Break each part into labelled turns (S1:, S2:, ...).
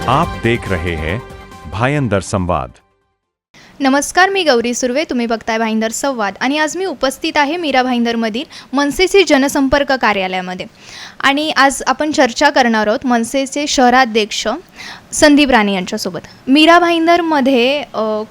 S1: आप देख रहे हैं भायंदर संवाद।
S2: नमस्कार, मी गौरी सुर्वे. तुम्ही बघताय भाईंदर संवाद आणि आज मी उपस्थित आहे मीरा भाईंदरमधील मनसेचे जनसंपर्क कार्यालयामध्ये. आणि आज आपण चर्चा करणार आहोत मनसेचे शहराध्यक्ष संदीप राणे यांच्यासोबत. मीरा भाईंदरमध्ये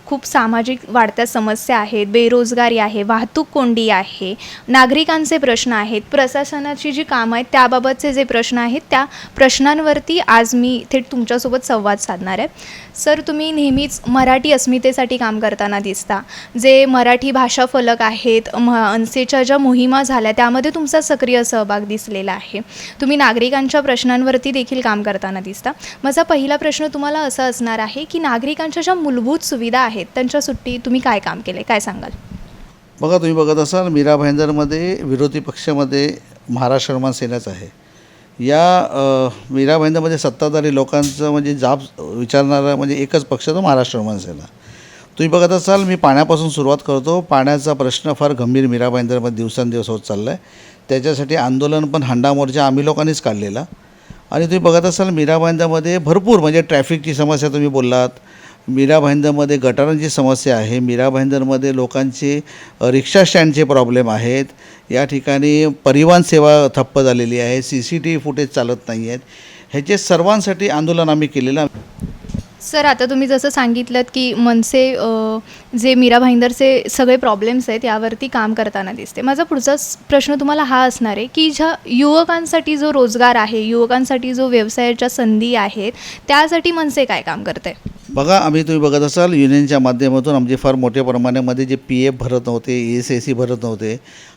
S2: खूप सामाजिक वाढत्या समस्या आहेत, बेरोजगारी आहे, वाहतूक कोंडी आहे, नागरिकांचे प्रश्न आहेत, प्रशासनाची जी कामं आहेत त्याबाबतचे जे प्रश्न आहेत त्या प्रश्नांवरती आज मी थेट तुमच्यासोबत संवाद साधणार आहे. सर, तुम्ही नेहमीच मराठी अस्मितेसाठी काम करताना दिसता. जे मराठी भाषा फलक आहेत, मनसेच्या ज्या मोहिमा झाल्या त्यामध्ये तुमचा सक्रिय सहभाग दिसलेला आहे. तुम्ही नागरिकांच्या प्रश्नांवरती देखील काम करताना दिसता. माझा पहिला प्रश्न तुम्हाला असा असणार आहे की नागरिकांच्या ज्या मूलभूत सुविधा आहेत त्यांच्यासाठी तुम्ही काय काम केले, काय सांगाल?
S3: बघा, तुम्ही बघत असाल मीरा भाईंदरमध्ये विरोधी पक्षामध्ये महाराष्ट्र निर्माण सेनाच आहे. या मीरा भाईंदरमध्ये सत्ताधारी लोकांचं म्हणजे जाब विचारणारा म्हणजे एकच पक्ष, तो महाराष्ट्र निर्माण सेना. तुम्ही बघत असाल मी पाण्यापासून सुरुवात करतो. पाण्याचा प्रश्न फार गंभीर मीरा भाईंदरमध्ये दिवसेंदिवस होत चालला आहे. त्याच्यासाठी आंदोलन पण हंडा मोर्चा आम्ही लोकांनीच काढलेला. आणि तुम्ही बघत असाल मीरा भाईंदरमध्ये भरपूर म्हणजे ट्रॅफिकची समस्या तुम्ही बोललात, मीरा भाईंदरमध्ये गटारांची समस्या आहे, मीरा भाईंदरमध्ये लोकांचे रिक्षा स्टँडचे प्रॉब्लेम आहेत, या ठिकाणी परिवहन सेवा ठप्प झालेली आहे, CCTV फुटेज चालत नाही आहेत. ह्याचे सर्वांसाठी आंदोलन आम्ही केलेलं.
S2: सर, आता तुम्ही जसं सांगितलं की मनसे जे मीरा भाईंदरचे सगळे प्रॉब्लेम्स आहेत यावरती काम करताना दिसते. माझा पुढचा प्रश्न तुम्हाला हा असणार आहे की ज्या युवकांसाठी जो रोजगार आहे, युवकांसाठी जो व्यवसायाच्या संधी आहेत, त्यासाठी मनसे काय काम करते?
S3: बघा, तुम्ही बघत असाल युनियनच्या माध्यमातून आमचे फार मोठ्या प्रमाणामध्ये जे PF भरत नव्हते, ESIC भरत नव्हते,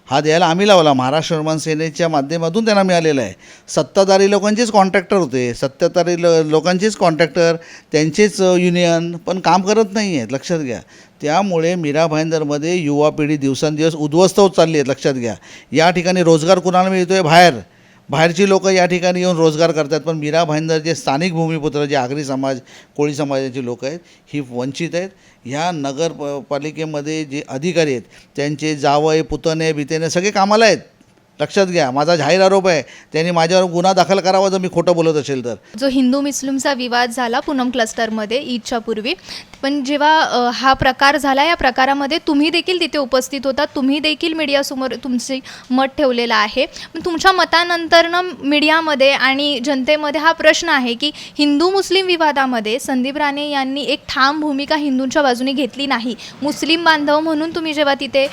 S3: हा द्यायला आम्ही लावला. महाराष्ट्र निर्माण सेनेच्या माध्यमातून त्यांना मिळालेलं आहे. सत्ताधारी लोकांचेच कॉन्ट्रॅक्टर होते, सत्ताधारी लोकांचेच कॉन्ट्रॅक्टर, त्यांचेच युनियन पण काम करत नाही आहेत, लक्षात घ्या. त्यामुळे मीरा भाईंदरमध्ये युवा पिढी दिवसेंदिवस उद्ध्वस्त होत चालली आहेत, लक्षात घ्या. या ठिकाणी रोजगार कुणाला मिळतो आहे? बाहेरची लोकं या ठिकाणी येऊन रोजगार करतात, पण मीरा भाईंदर जे स्थानिक भूमिपुत्र, जे आगरी समाज, कोळी समाजाची लोक आहेत, ही वंचित आहेत. ह्या नगरपालिकेमध्ये जे अधिकारी आहेत त्यांचे जावई, पुतणे, बितेणे सगळे कामाला आहेत, लक्षात घ्या. माझा जाहीर आरोप आहे, त्यांनी माझ्यावर गुन्हा दाखल करावा जर मी खोटं बोलत असेल तर. जो
S2: हिंदू मुस्लिमचा विवाद झाला पूनम क्लस्टरमध्ये ईदच्या पूर्वी, पण जेव्हा हा प्रकार झाला, या प्रकारामध्ये तुम्ही देखील तिथे उपस्थित होता, तुम्ही देखील मीडियासमोर तुमचे मत ठेवलेलं आहे. पण तुमच्या मतानंतरनं मीडियामध्ये आणि जनतेमध्ये हा प्रश्न आहे की हिंदू मुस्लिम विवादामध्ये संदीप राणे यांनी एक ठाम भूमिका हिंदूंच्या बाजूने घेतली नाही. मुस्लिम बांधव म्हणून तुम्ही जेव्हा तिथे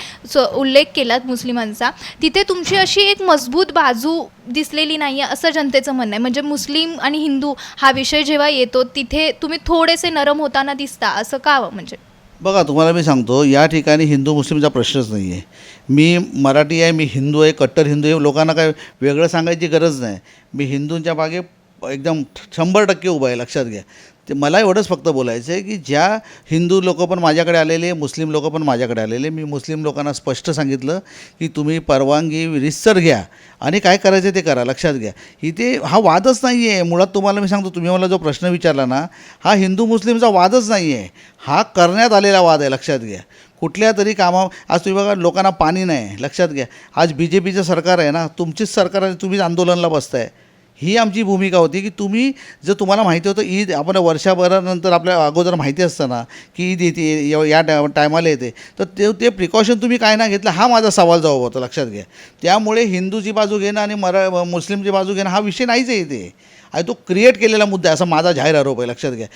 S2: उल्लेख केलात मुस्लिमांचा, तिथे तुमची अशी एक मजबूत बाजू दिसलेली नाही आहे असं जनतेचं म्हणणं आहे. म्हणजे मुस्लिम आणि हिंदू हा विषय जेव्हा येतो तिथे तुम्ही थोडेसे नरम होताना दिसता, असं का? म्हणजे
S3: बघा, तुम्हाला मी सांगतो, या ठिकाणी हिंदू मुस्लिमचा प्रश्नच नाही आहे. मी मराठी आहे, मी हिंदू आहे, कट्टर हिंदू आहे, लोकांना काय वेगळं सांगायची गरज नाही. मी हिंदूंच्या मागे एकदम 100% उभा आहे, लक्षात घ्या. ते मला एवढंच फक्त बोलायचं आहे की ज्या हिंदू लोकं पण माझ्याकडे आलेले, मुस्लिम लोकं पण माझ्याकडे आलेले, मी मुस्लिम लोकांना स्पष्ट सांगितलं की तुम्ही परवानगी रितसर घ्या आणि काय करायचं ते करा, लक्षात घ्या. इथे हा वादच नाही आहे मुळात. तुम्हाला मी सांगतो, तुम्ही मला जो प्रश्न विचारला ना, हा हिंदू मुस्लिमचा वादच नाही आहे, हा करण्यात आलेला वाद आहे, लक्षात घ्या. कुठल्या तरी आज तुम्ही बघा, लोकांना पाणी नाही, लक्षात घ्या. आज BJPचं सरकार आहे ना, तुमचीच सरकार आहे, तुम्हीच आंदोलनाला बसताय. ही आमची भूमिका होती की तुम्ही जर तुम्हाला माहिती होतं ईद आपण वर्षभरानंतर आपल्या अगोदर माहिती असतं ना की ईद येते, या टायमाला येते, तर ते प्रिकॉशन तुम्ही काय ना घेतलं, हा माझा सवाल जवाब होता, लक्षात घ्या. त्यामुळे हिंदूची बाजू घेणं आणि मुस्लिमची बाजू घेणं हा विषय नाहीच आहे इथे, आणि तो क्रिएट केलेला मुद्दा आहे, असा माझा जाहीर आरोप आहे, लक्षात घ्या.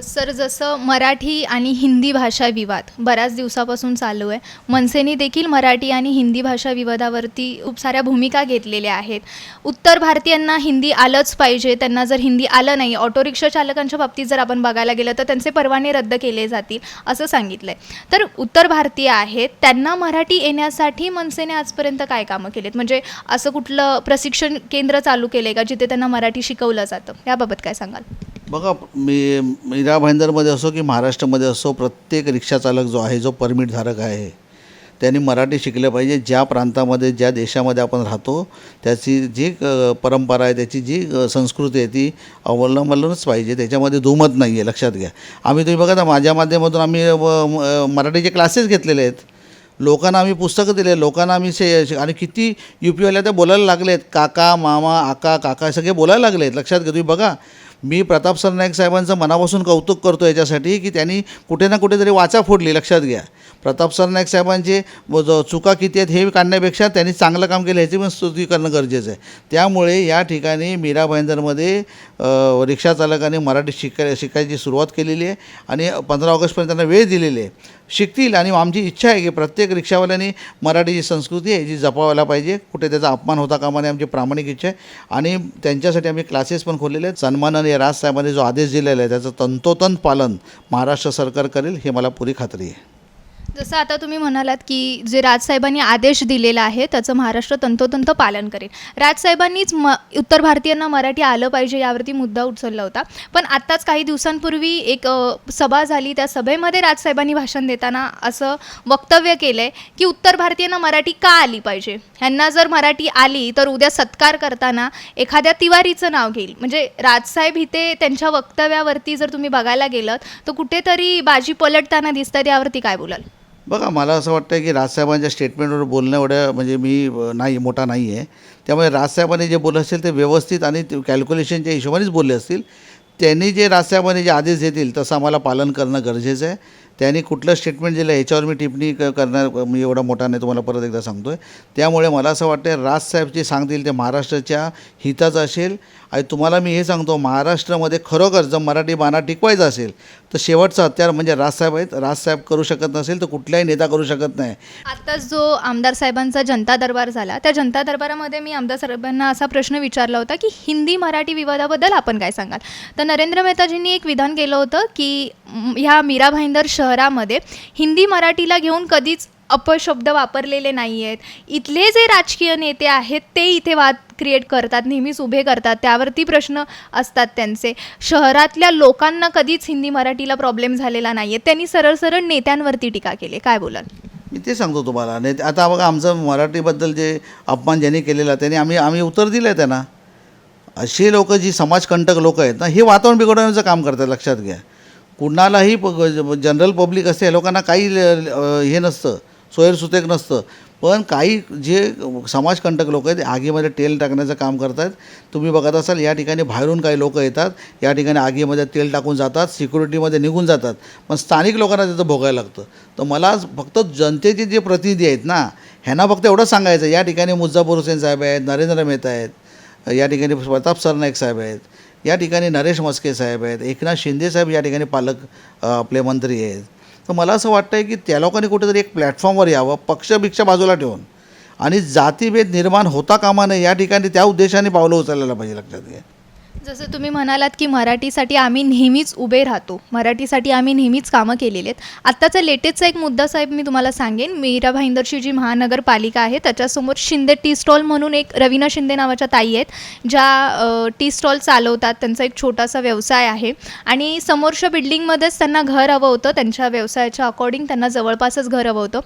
S2: सर, जसं मराठी आणि हिंदी भाषा विवाद बऱ्याच दिवसापासून चालू आहे, मनसेने देखील मराठी आणि हिंदी भाषा विवादावरती खूप साऱ्या भूमिका घेतलेल्या आहेत. उत्तर भारतीयांना हिंदी आलंच पाहिजे, त्यांना जर हिंदी आलं नाही, ऑटो रिक्षा चालकांच्या बाबतीत जर आपण बघायला गेलं तर त्यांचे परवाने रद्द केले जातील असं सांगितलं आहे. तर उत्तर भारतीय आहेत, त्यांना मराठी येण्यासाठी मनसेने आजपर्यंत काय कामं केलीत? म्हणजे असं कुठलं प्रशिक्षण केंद्र चालू केलं आहे का जिथे त्यांना मराठी शिकवलं जातं? याबाबत काय सांगाल?
S3: बघा, मीरा भाईंदरमध्ये असो की महाराष्ट्रामध्ये असो, प्रत्येक रिक्षाचालक जो आहे, जो परमिटधारक आहे, त्यांनी मराठी शिकलं पाहिजे. ज्या प्रांतामध्ये, ज्या देशामध्ये आपण राहतो, त्याची जी परंपरा आहे, त्याची जी संस्कृती आहे, ती अवलंबलंच पाहिजे, त्याच्यामध्ये दुमत नाही आहे, लक्षात घ्या. तुम्ही बघा ना, माझ्या माध्यमातून आम्ही मराठीचे क्लासेस घेतलेले आहेत, लोकांना आम्ही पुस्तकं दिले, लोकांना आम्ही आणि किती UP वाल्या त्या बोलायला लागलेत, काका, मामा, आका, काका सगळे बोलायला लागलेत, लक्षात घ्या. तुम्ही बघा, मी प्रताप सरनाईक साहेबांचं मनापासून कौतुक करतो याच्यासाठी की त्यांनी कुठे ना कुठेतरी वाचा फोडली. लक्षात घ्या, प्रताप सरनाईक साहेबांचे चुका किती आहेत हे काढण्यापेक्षा त्यांनी चांगलं काम केलं ह्याची पण स्तुती करणं गरजेचं आहे. त्यामुळे या ठिकाणी मीरा भाईंदरमध्ये रिक्षा चालकांनी मराठी शिकायची सुरुवात केलेली आहे आणि 15 ऑगस्टपर्यंत त्यांना वेळ दिलेली आहे. शिकतील आणि आमची इच्छा आहे की प्रत्येक रिक्षावाल्यांनी मराठी जी संस्कृती आहे जी जपावायला पाहिजे. कुठे त्याचा अपमान होता कामा नये, आमची प्रामाणिक इच्छा आहे. आणि त्यांच्यासाठी आम्ही क्लासेस पण खोललेले आहेत. सन्माननीय राजसाहेबांनी जो आदेश दिलेला आहे त्याचं तंतोतंत पालन महाराष्ट्र सरकार करेल हे मला पुरी खात्री आहे.
S2: जसं आता तुम्ही म्हणालात की जे राजसाहेबांनी आदेश दिलेला आहे त्याचं महाराष्ट्र तंतोतंत पालन करेल. राजसाहेबांनीच उत्तर भारतीयांना मराठी आलं पाहिजे यावरती मुद्दा उचलला होता. पण आत्ताच काही दिवसांपूर्वी एक सभा झाली, त्या सभेमध्ये राजसाहेबांनी भाषण देताना असं वक्तव्य केलं आहे की उत्तर भारतीयांना मराठी का आली पाहिजे, ह्यांना जर मराठी आली तर उद्या सत्कार करताना एखाद्या तिवारीचं नाव घेईल. म्हणजे राजसाहेब इथे त्यांच्या वक्तव्यावरती जर तुम्ही बघायला गेलं तर कुठेतरी बाजी पलटताना दिसतात, यावरती काय बोलाल?
S3: बघा, मला असं वाटतं की राजसाहेबांच्या स्टेटमेंटवर बोलणं एवढं म्हणजे मी नाही मोठा नाही आहे. त्यामुळे राजसाहेबांनी जे बोललं असेल ते व्यवस्थित आणि कॅल्क्युलेशनच्या हिशोबानेच बोलले असतील. त्यांनी जे राजसाहेबांनी जे आदेश देतील तसं आम्हाला पालन करणं गरजेचं आहे. त्यांनी कुठलं स्टेटमेंट दिलं ह्याच्यावर मी टिप्पणी करणार मी एवढा मोठा नाही, तुम्हाला परत एकदा सांगतो आहे. त्यामुळे मला असं वाटतं राजसाहेब जे सांगतील ते महाराष्ट्राच्या हिताचं असेल. आणि तुम्हाला मी हे सांगतो, महाराष्ट्रामध्ये खरोखर जर मराठी बाणा टिकवायचा असेल तर शेवटचं हत्यार म्हणजे राजसाहेब आहेत. राजसाहेब करू शकत नसेल तर कुठलाही नेता करू शकत नाही.
S2: आत्ताच जो आमदार साहेबांचा जनता दरबार झाला, त्या जनता दरबारामध्ये मी आमदार साहेबांना असा प्रश्न विचारला होता की हिंदी मराठी विवादाबद्दल आपण काय सांगाल. तर नरेंद्र मेहताजींनी एक विधान केलं होतं की ह्या मीरा भाईंदर शहरामध्ये हिंदी मराठीला घेऊन कधीच अपशब्द वापरलेले नाही आहेत. इथले जे राजकीय नेते आहेत ते इथे वाद क्रिएट करतात, नेहमीच उभे करतात, त्यावरती प्रश्न असतात त्यांचे. शहरातल्या लोकांना कधीच हिंदी मराठीला प्रॉब्लेम झालेला नाही आहे. त्यांनी सरळ सरळ नेत्यांवरती टीका केली. काय बोलाल?
S3: मी ते सांगतो तुम्हाला. नाही आता बघा, आमचं मराठीबद्दल जे अपमान ज्यांनी केलेला त्याने आम्ही उत्तर दिलं आहे त्यांना. अशी लोक जी समाजकंटक लोक आहेत ना, हे वातावरण बिघडवण्याचं काम करतात. लक्षात घ्या, कुणालाही जनरल पब्लिक असते लोकांना काही हे नसतं, सोयरसुतेक नसतं. पण काही जे समाजकंटक लोक आहेत आगीमध्ये तेल टाकण्याचं काम करतात. तुम्ही बघत असाल या ठिकाणी बाहेरून काही लोक येतात, या ठिकाणी आगीमध्ये तेल टाकून जातात, सिक्युरिटीमध्ये निघून जातात, पण स्थानिक लोकांना त्याचं भोगायला लागतं. तर मला फक्त जनतेचे जे प्रतिनिधी आहेत ना, ह्यांना फक्त एवढंच सांगायचं, या ठिकाणी मुझफ्फर हुसेन साहेब आहेत, नरेंद्र मेहता आहेत, या ठिकाणी प्रताप सरनाईक साहेब आहेत, या ठिकाणी नरेश म्हस्के साहेब आहेत, एकनाथ शिंदे साहेब या ठिकाणी पालक आपले मंत्री आहेत. तर मला असं वाटतं आहे की त्या लोकांनी कुठेतरी एक प्लॅटफॉर्मवर यावं, पक्षभिक्षा बाजूला ठेवून, आणि जातीभेद निर्माण होता कामा नये या ठिकाणी त्या उद्देशाने पावलं उचलायला पाहिजे. लक्षात घ्या,
S2: जसं तुम्ही म्हणालात की मराठीसाठी आम्ही नेहमीच उभे राहतो, मराठीसाठी आम्ही नेहमीच कामं केलेली आहेत. आत्ताचा लेटेस्टचा एक मुद्दा साहेब मी तुम्हाला सांगेन. मीरा भाईंदरची जी महानगरपालिका आहे त्याच्यासमोर शिंदे टी स्टॉल म्हणून एक रवीना शिंदे नावाच्या ताई आहेत, ज्या टी स्टॉल चालवतात. त्यांचा एक छोटासा व्यवसाय आहे आणि समोरच्या बिल्डिंगमध्येच त्यांना घर हवं होतं. त्यांच्या व्यवसायाच्या अकॉर्डिंग त्यांना जवळपासच घर हवं होतं.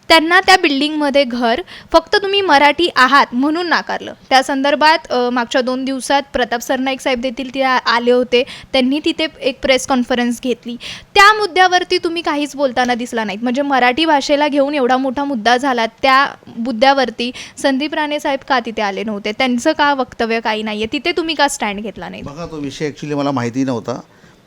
S2: त्यांना त्या बिल्डिंगमध्ये घर फक्त तुम्ही मराठी आहात म्हणून नाकारलं. त्या संदर्भात मागच्या 2 दिवसात प्रताप सरनाईक साहेब देखील ते आले होते. त्यांनी तिथे एक प्रेस कॉन्फरन्स घेतली. त्या मुद्द्यावरती तुम्ही काहीच बोलताना दिसला नाहीत. म्हणजे मराठी भाषेला घेऊन एवढा मोठा मुद्दा झाला, त्या मुद्द्यावरती संदीप राणे साहेब का तिथे आले नव्हते, त्यांचं का वक्तव्य काही नाही आहे, तिथे तुम्ही का स्टँड घेतला नाही?
S3: बघा, तो विषय ॲक्च्युली मला माहिती नव्हता.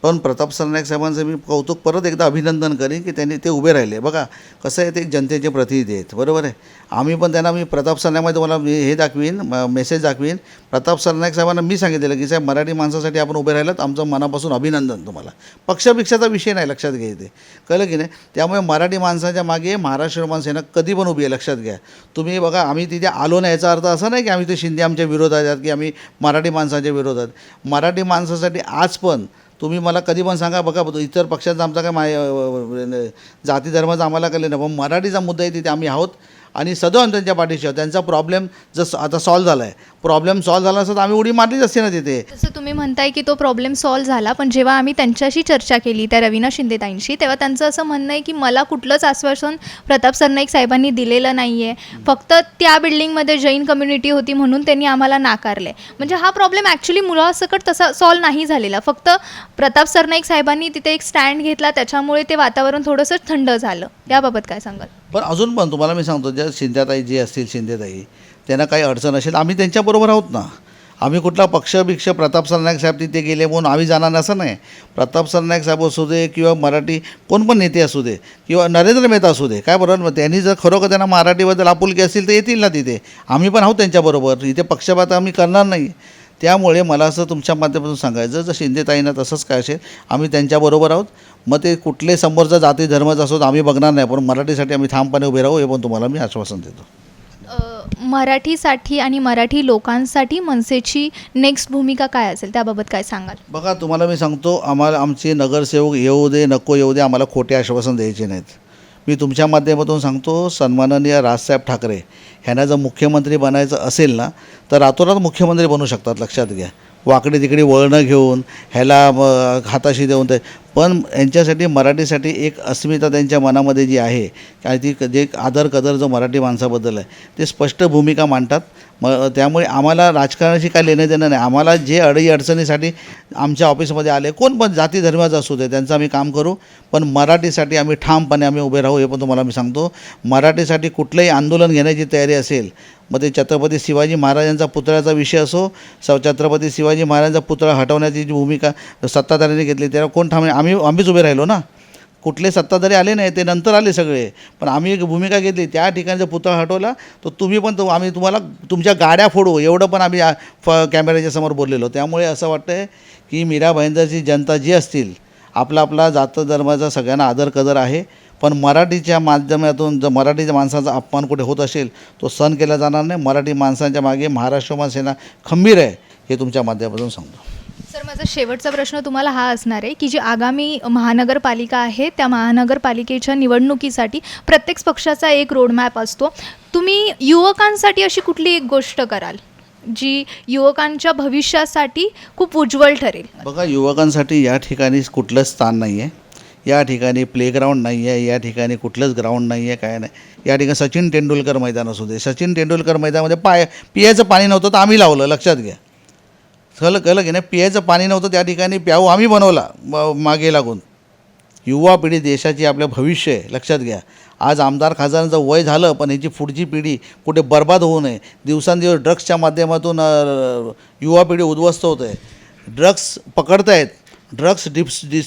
S3: पण प्रताप सरनाईक साहेबांचं मी कौतुक परत एकदा अभिनंदन करेन की त्यांनी ते उभे राहिले. बघा कसं आहे, ते जनतेचे प्रतिनिधी आहेत, बरोबर आहे. आम्ही पण त्यांना, मी प्रताप सरनाईकमध्ये तुम्हाला हे दाखवीन, मेसेज दाखवीन. प्रताप सरनाईक साहेबांना मी सांगितलेलं की साहेब, मराठी माणसासाठी आपण उभे राहिलात, आमचं मनापासून अभिनंदन तुम्हाला. पक्षभिक्षाचा विषय नाही, लक्षात घ्या, इथे कळलं की नाही. त्यामुळे मराठी माणसाच्या मागे महाराष्ट्र माणसेना कधी पण उभी आहे, लक्षात घ्या. तुम्ही बघा, आम्ही तिथे आलो नाही याचा अर्थ असा नाही की आम्ही ते शिंदे आमच्या विरोधात आहेत की आम्ही मराठी माणसाच्या विरोधात. मराठी माणसासाठी आज पण तुम्ही मला कधी पण सांगा, बघा इतर पक्षाचा आमचा काय जाती धर्माचा आम्हाला कळलं नाही, पण मराठीचा मुद्दा आहे तिथे आम्ही आहोत आणि सदैव त्यांच्या पाठीशी आहोत. त्यांचा प्रॉब्लेम जसं आता सॉल्व्ह झाला आहे, प्रॉब्लेम सॉल्व्ह झाला असता तर आम्ही उडी मारलीच असते ना तिथे.
S2: जसं तुम्ही म्हणताय की तो प्रॉब्लेम सॉल्व्ह झाला, पण जेव्हा आम्ही त्यांच्याशी चर्चा केली त्या रवीना शिंदेताईंशी, तेव्हा त्यांचं असं म्हणणं आहे की मला कुठलंच आश्वासन प्रताप सरनाईक साहेबांनी दिलेलं नाही आहे. फक्त त्या बिल्डिंगमध्ये जैन कम्युनिटी होती म्हणून त्यांनी आम्हाला नाकारले. म्हणजे हा प्रॉब्लेम ॲक्च्युली मुळासकट तसा सॉल्व्ह नाही झालेला. फक्त प्रताप सरनाईक साहेबांनी तिथे एक स्टँड घेतला, त्याच्यामुळे ते वातावरण थोडंसं थंड झालं. याबाबत काय सांगाल?
S3: पण अजून पण तुम्हाला मी सांगतो, ज्या शिंदेताई जे असतील, शिंदेताई त्यांना काही अडचण असेल, आम्ही त्यांच्याबरोबर आहोत ना. आम्ही कुठला पक्षभिक्ष प्रताप सरनाईक साहेब तिथे गेले म्हणून आम्ही जाणार असं नाही. प्रताप सरनाईक साहेब असू दे किंवा मराठी कोण पण नेते असू दे किंवा नरेंद्र मेहता असू दे, काय बरोबर, त्यांनी जर खरोखर त्यांना मराठीबद्दल आपुलकी असेल तर येतील ना तिथे. आम्ही पण आहोत त्यांच्याबरोबर, इथे पक्षपात आम्ही करणार नाही. त्यामुळे मला असं तुमच्या माध्यमातून सांगायचं, जर शिंदेताईंना तसंच काय असेल आम्ही त्यांच्याबरोबर आहोत. मग ते कुठले समोरचा जाती धर्माचा असो आम्ही बघणार नाही, पण मराठीसाठी आम्ही ठामपणे उभे राहू, हे पण तुम्हाला मी आश्वासन देतो.
S2: मराठीसाठी आणि मराठी लोकांसाठी मनसेची नेक्स्ट भूमिका काय असेल त्याबाबत काय सांगाल?
S3: बघा, तुम्हाला मी सांगतो, आम्हाला आमचे नगरसेवक येऊ दे नको येऊ दे, आम्हाला खोटे आश्वासन द्यायचे नाहीत. मी तुमच्या माध्यमातून सांगतो, सन्माननीय राजसाहेब ठाकरे ह्यांना जर मुख्यमंत्री बनायचं असेल ना तर रातोरात मुख्यमंत्री बनू शकतात, लक्षात घ्या. वाकडे तिकडे वळणं घेऊन ह्याला हाताशी देऊन ते, पण यांच्यासाठी मराठीसाठी एक अस्मिता त्यांच्या मनामध्ये जी आहे काय ती जे आदर कदर जो मराठी माणसाबद्दल आहे ते स्पष्ट भूमिका मांडतात. त्यामुळे आम्हाला राजकारणाशी काय लेणं देणं नाही. आम्हाला जे अडचणीसाठी आमच्या ऑफिसमध्ये आले कोण पण जाती धर्माचं असू दे त्यांचं आम्ही काम करू, पण मराठीसाठी आम्ही ठामपणे आम्ही उभे राहू, हे पण तुम्हाला मी सांगतो. मराठीसाठी कुठलंही आंदोलन घेण्याची तयारी असेल, मग ते छत्रपती शिवाजी महाराजांचा पुतळ्याचा विषय असो, छत्रपती शिवाजी महाराजांचा पुतळा हटवण्याची जी भूमिका सत्ताधाऱ्यांनी घेतली त्याला कोण ठाम, आम्हीच उभे राहिलो ना. कुठले सत्ताधारी आले नाही, ते नंतर आले सगळे, पण आम्ही एक भूमिका घेतली. त्या ठिकाणी जर पुतळा हटवला तर तुम्ही पण आम्ही तुम्हाला तुमच्या गाड्या फोडू, एवढं पण आम्ही कॅमेऱ्याच्या समोर बोललेलो. त्यामुळे असं वाटतं आहे की मीरा भाईंदरची जनता जी असतील, आपला आपला जात धर्माचा सगळ्यांना आदर कदर आहे, पण मराठीच्या माध्यमातून जर मराठीच्या माणसाचा अपमान कुठे होत असेल तो सहन केला जाणार नाही. मराठी माणसांच्या मागे महाराष्ट्र सेना खंबीर आहे, हे तुमच्या माध्यमातून सांगतो.
S2: सर, माझा शेवटचा प्रश्न तुम्हाला हा असणार आहे की जी आगामी महानगरपालिका आहे त्या महानगरपालिकेच्या निवडणुकीसाठी प्रत्येक पक्षाचा एक रोडमॅप असतो. तुम्ही युवकांसाठी अशी कुठली एक गोष्ट कराल जी युवकांच्या भविष्यासाठी खूप उज्ज्वल ठरेल?
S3: बघा, युवकांसाठी या ठिकाणी कुठलंच स्थान नाही आहे, या ठिकाणी प्लेग्राऊंड नाही आहे, या ठिकाणी कुठलंच ग्राउंड नाही आहे, काय नाही. या ठिकाणी सचिन तेंडुलकर मैदान असू दे, सचिन तेंडुलकर मैदानामध्ये पियाचं पाणी नव्हतं तर आम्ही लावलं, लक्षात घ्या. कळलं की नाही, पियाचं पाणी नव्हतं त्या ठिकाणी प्याऊ आम्ही बनवला मागे लागून. युवा पिढी देशाची आपलं भविष्य आहे, लक्षात घ्या. आज आमदार खासदारांचं वय झालं, पण याची पुढची पिढी कुठे बर्बाद होऊ नये. दिवसांदिवस ड्रग्सच्या माध्यमातून युवा पिढी उद्ध्वस्त होत आहे, ड्रग्स पकडतायत, ड्रग्स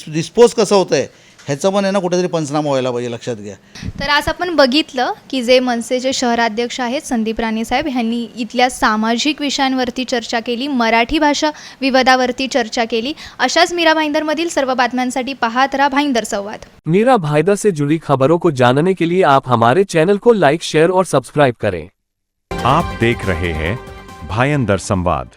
S3: डिस्पोज कसं होतं आहे ह्याचं पण आहे ना कुठेतरी पंचनामा व्हायला पाहिजे, लक्षात घ्या.
S2: तर आज आपण बघितलं की जे मनसेचे शहराध्यक्ष आहेत संदीप राणे साहेब यांनी इथल्या सामाजिक विषयांवरती चर्चा केली, मराठी भाषा विवादावरती चर्चा केली. अशाच मीरा भाईंदरमधील सर्व बातम्यांसाठी पाहत रहा भाईंदर संवाद.
S4: मीरा भाईंदर से जुड़ी खबरों को जानने के लिए आप हमारे चैनल को लाइक, शेयर और सब्सक्राइब करें.
S1: आप देख रहे हैं भायंदर संवाद.